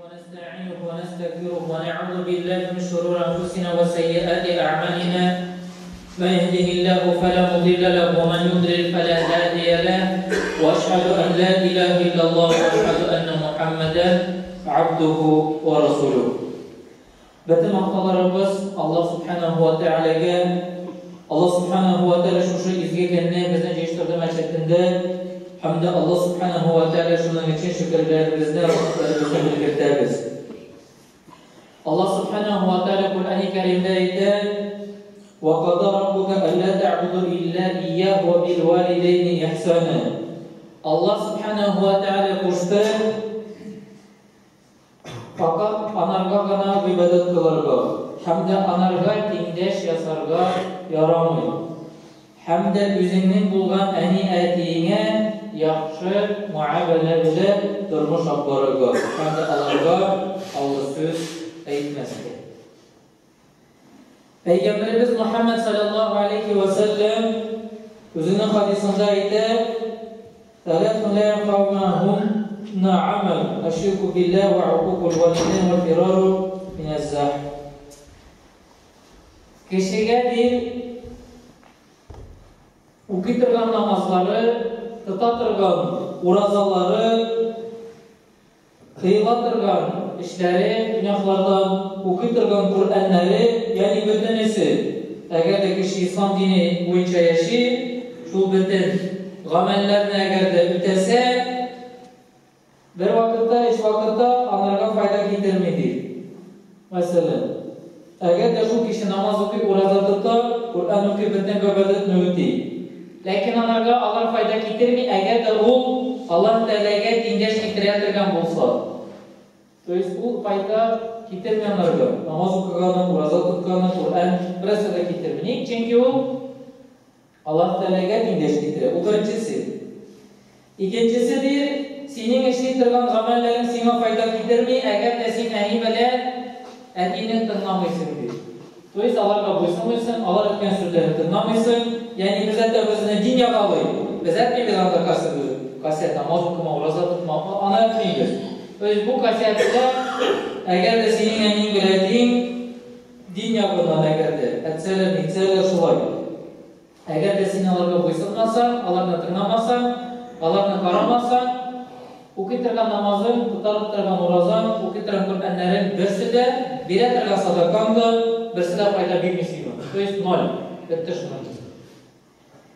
ونستعينه ونستغفره ونعوذ بالله من شرور أنفسنا وسيئات أعمالنا من يهده الله فلا مضل له ومن يضلل فلا هادي له وأشهد أن لا إله إلا الله وأشهد أن محمدا عبده ورسوله. Bütün haftalarımız Allah Subhanahu ve Teala'ya Allah Subhanahu ve Teala şu izgi kendine bizden geçtirdiği meçhetinde hamda Allah Subhanahu ve Teala şunun için şükürlerimizde rahmetlerimizde bildiririz. Allah Subhanahu ve Teala Kur'an-ı Kerim'de وَقَضَى رَبُّكَ أَلَّا تَعْبُدُوا إِلَّا إِيَّاهُ وَبِالْوَالِدَيْنِ إِحْسَانًا. Allah Subhanahu ve Teala koştu. Fakat anarga gana ibadet kılarga, hem de anarga tengdeş yasarga yaramıyor. Hem de üzerinin bulgan eni etiğine yaxşı muamele bile durmuş akbarıga, hem de alarga Allah söz eğitmezdi. Peygamberimiz Muhammed sallallahu aleyhi ve sellem özünün hadisinde ise ثَلَثٌ لَا يَنْفَعُنَهُمْ عَمَلٌ الشِّرْكُ بِاللّٰهِ وَعُقُوقُ الْوَالِدَيْنِ وَالْفِرَارُ مِنَ الزَّحْفِ. Kişiye bir okuyturgan namazları, tutatırgan urazaları, kıyılatırgan işleri, günahlardan okuyturgan Kur'anları, yani bütünüsü, eğer de kişi İslam dini boyunca yaşayıp, şu bütün gamellerini eğer de ütese, bir vakitte, iş vakitte onlara fayda getirmedi. Mesela, eğer de şu kişi namaz okuyup urazat tutar, Kur'an okuyup bütün ibadet nöbeti. Lakin onlara Allah fayda getirmedi, eğer de o Allah Teala'ya dindeş getiretirken bulsa. Dolayı bu fayda getirmeyenlerle, namaz okuyanlar, urazat tutkanlar, Kur'an burası da getirmedi. Çünkü o Allah Teala'ya dindeş getirir. O birincisi. İkincisidir, senin işleytirgan gamellerin sana fayda getirmeyi, eğer de sen eni bile etini tınlamışsındır. Dolayısıyla Allah'a boysunmuşsun, Allah etken sözlerini tınlamışsın. Yani bize de özüne din yakalıyım. Biz etmeyiz anda kaset, namaz okuma, urazat tutma, ana etmeyiz. Dolayısıyla bu kasette eğer de senin enin bilediğin din yakından eğer de etseler, nitseler şulay. Eğer de sen Allah'a boysunmazsan, Allah'a tınlamazsan, Allah'a karamazsan, okuyturgan namazın, tutarıtırgan urazan, okuyturgan Kur'anların birisi de biretirgan sadakandı, birisi de fayda bilmesiyle. Dolayısıyla nol, bitti şunun.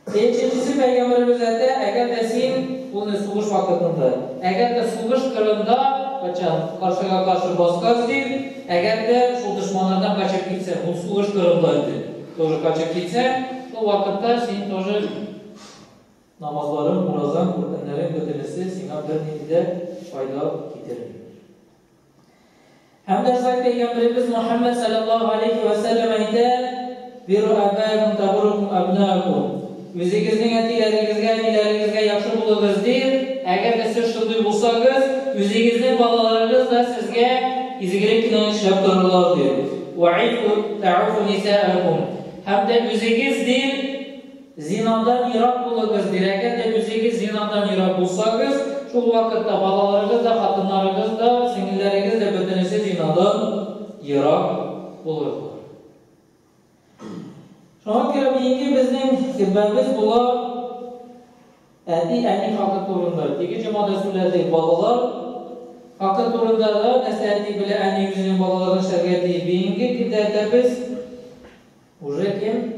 Üçüncüsü Peygamberimiz ete, eğer de sen bunu suğuş vakitinde, eğer de suğuş kırında, karşıya karşı baskaz değil, eğer de şu düşmanlardan kaçıp gitsen, bu suğuş kırındaydı, doğru kaçıp gitsen, o vakitte senin doğru namazların, urazan, Kur'anların götürmesi sana bir nevi fayda getirir. Hem de Hazreti Peygamberimiz Muhammed sallallahu aleyhi ve sellem ise bir əbəkum təburukum əbnəkum. Özünüzün etilərinizə yaxşı bulunuz deyir. Əgər də siz şunday bulsanız, özünüzün balalarınız da sizə izgilik ilə işləb dururlar deyir. وَعِفُ تَعُفُ نِسَاءَكُمْ. Hem de özünüz deyir, zinadan irak bulunuz deyir. Əgər də özünüz zinadan irak bulsanız, şu vakitte balalarınız da, kadınlarınız da, singilleriniz de bütünüsü zinadan irak bulurlar. Şuna göre birinci bizim sebebimiz bula eni hakkı torunlar. İki cemaat Resulü'de balalar hakkı torunlarla nesli bile eni yüzünün balaların şeriyeti birinci kibdette biz kim?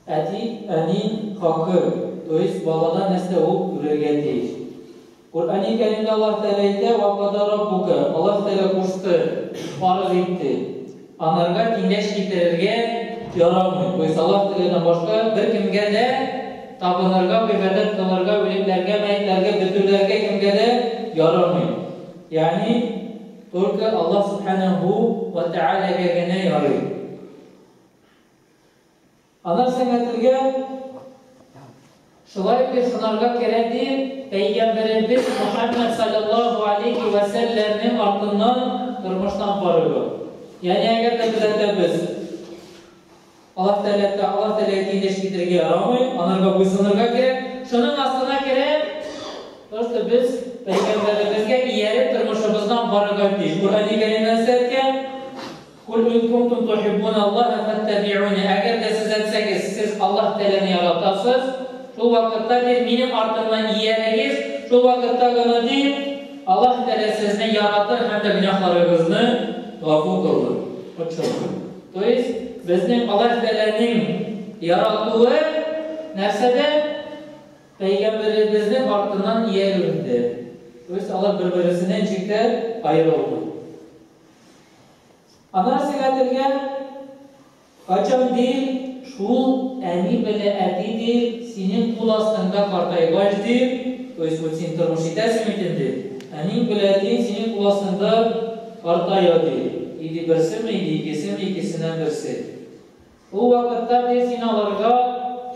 Eni hakkı. Dolayısıyla baladan nesli o üregeti. Kur'an-ı Kerim'de Allah Teala'ydı وَقَدَ رَبُّكَ Allah Teala koştu, farz etti. Onlara dinleş getirirge yaramıyor. Dolayısıyla Allah Teala'dan başka bir kimge de tapınırga, ibadet kılırga, ölümlerge, meyitlerge, bütürlerge kimge de yaramıyor. Yani Türkiye Allah Subhanahu ve Teala'ya gene yarıyor. Ana sengetirge şulay bir şunarga keredir. Peygamberimiz Muhammed sallallahu aleyhi ve sellem'in ardından durmuştan varıyor. Yani eğer de biz Allah Teala'ya dinleş getirge yaramıyor, onlarga boysunurga gerek. Şunun aslına gerek, biz Peygamberimizge iyeri durmuşumuzdan barıgat değil. Kur'an-ı Kerim'den serken Kul in kuntum tuhibbunallaha fattabi'uni. Eğer de siz etseniz, siz Allah Teala'nı yaratasınız, şu vakitte bir benim ardımdan yiyerek, şu vakitte gana değil, Allah Teala sizni yaratır hem de günahlarınızı gafur kılır. Dolayısıyla bizim Allah Teala'nın yarattığı nersede Peygamberimizin ardından yiyelimdir. Dolayısıyla Allah birbirisinden çıktı ayrı oldu. Anarsı getirgen kaçan değil, şu eni bile eti değil, senin kul aslında kartaygaç değil, dolayısıyla senin tırmışı tesimitindir. Eni bile eti senin kul aslında kartaya değil. İdi birisi mi, idi ikisi mi, ikisinden birisi. O vakitte bir sinalarga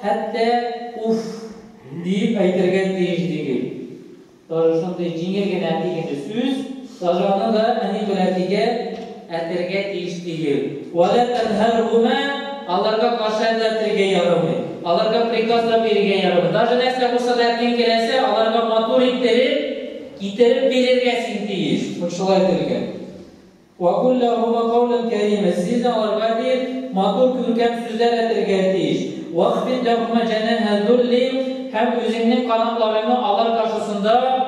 hatta uf deyip aytırgan değiştiği. Darışında cingirgen etiğinde süz, darışında da eni bile etiğe Erterge değiştiği. وَلَا تَنْهَرْهُمَا Allah'a karşı erterge yaramı. Allah'a prikazla birge yaramı. Daha nesle bu sadatın gelese Allah'a matur ittirip belirgesin diyiş. Uçula erterge. وَقُلْ لَهُمَا قَوْلًا كَرِيمًا Siz Allah'a değil, matur kürkem sözler erterge diyiş. وَخْفِدْ لَهُمَا جَنَاهَ ذُلِّ Hem üzerinin kanatlarını Allah karşısında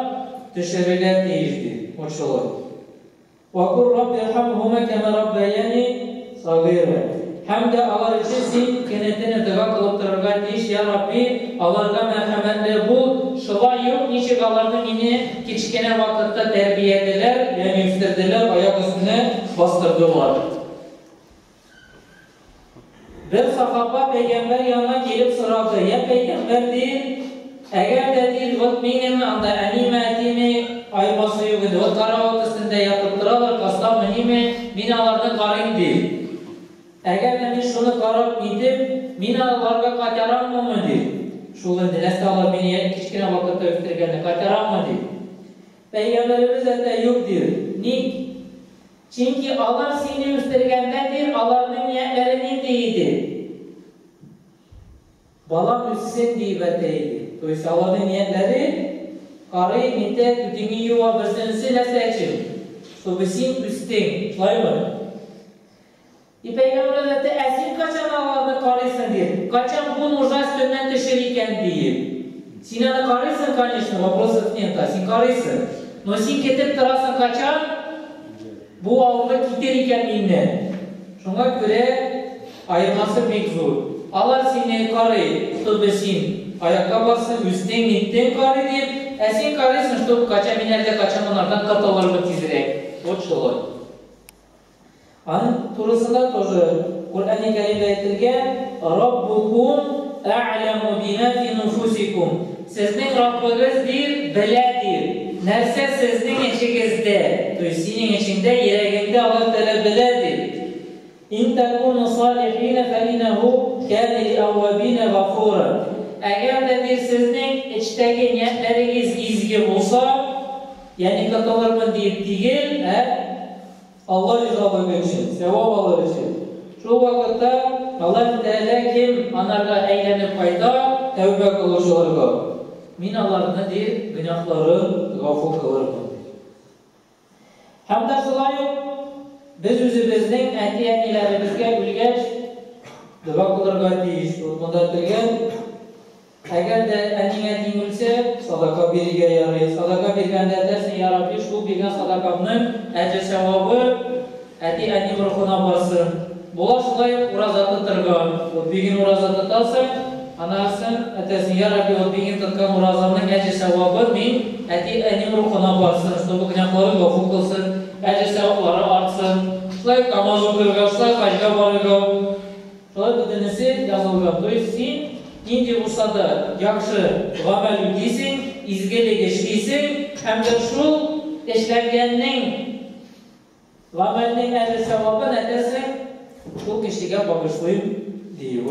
düşürüler değişti. Uçula. وَقُلْ رَبِّ رَحَمْهُمَا كَمَا رَبَّيَانِي صَغِيرًا Hem de Allah için sen kendine dua kılıp dururga deyiş. Ya Rabbi, Allah'a merhametli bul. Şıva yok, niçin Allah'ın yine küçükene vakitte terbiye ediler, yani üstlerdiler, ayak üstüne bastırdılar. Bir sahaba peygamber yanına gelip sıradı. Ya peygamber değil, eğer de değil, benim anda animatimi ayması yok idi. O karavat üstünde yatıp duralar, kastam menime binalardan karın değil. Eğer de biz şunu karab gidip binalarga kaçaran mı değil? Şunun nesli Allah beni küçükene vakitte üstürgende kaçaran mı değil? Peygamberimiz de yok diyor. Nik? Çünkü Allah seni üstürgendedir, Allah'ın niyetlerinin değildir. Balam üstün diyetteydi. Dolayısıyla Allah'ın niyetleri karayı mintet, düdüğü yuva versenisi nesle için. So besin üstün. Şulayı mı? Peygamber Hazreti esin kaçan Allah'ın karıysın diye. Kaçan bu nurca üstünden dışarıyken diye. Sinanı karıysın kanişin. Vaprosu niyeta. Sin karıysın. No sin ketip tırasın kaçan bu avda giderken minne. Şuna göre ayırması pek zor. Allah seni karıyı tutubesin. Ayakta bassın, üstten gittin karı deyip esin karıysın, şu kaça minerde kaçan onlardan katalarını tizirek. O çolay. Turusunda tozu Kur'an-ı Kerim'de ettirgen Rabbukum a'lemu bima fi nufusikum Sizin Rabbiniz bir biledir. Nerse sizin içinizde, senin içinde, yüreğinde Allah Teala biledir. İn tekunu salihine felinnehu kâne li avvabine gafura Eğer de bir sizin içteki niyetleriniz izgi olsa, yani katalarımın deyip değil, Allah rızalığı için, sevap alır için. Şu vakitte Allah Teala kim anarga eğlenip fayda, tevbe kılışlarga. Minalarını değil, günahların gafur kılırga. Hem de şulayıp, biz özümüzün eti-enilerimizge ülgeç, dua kılırga deyiş. Bunda dirgen, eğer de eniyetin ülse, sadaka birige yarayı. Sadaka birgende dersin, Ya Rabbi şu birgen sadakamın ece sevabı eti-eni ruhuna basın. Bula şulayıp urazatı tırgan. O birgin urazatı talsın, anarsın, etesin, Ya Rabbi o birgin tıtkan urazamın ece sevabı min eti-eni ruhuna basın. İşte bu günahları gafur kılsın, ece sevapları artsın. Şulayıp namaz okırga, şulayıp hacga barıga. Şulayıp ödenisi yazılgan. Dolayısıyla İndi bursada yakşı gamel üdeysin, izgeli geçtiysin, hem de şu işlengenin gamelinin elde sevabı nedesin, bu kişiye bağışlayıp diyor.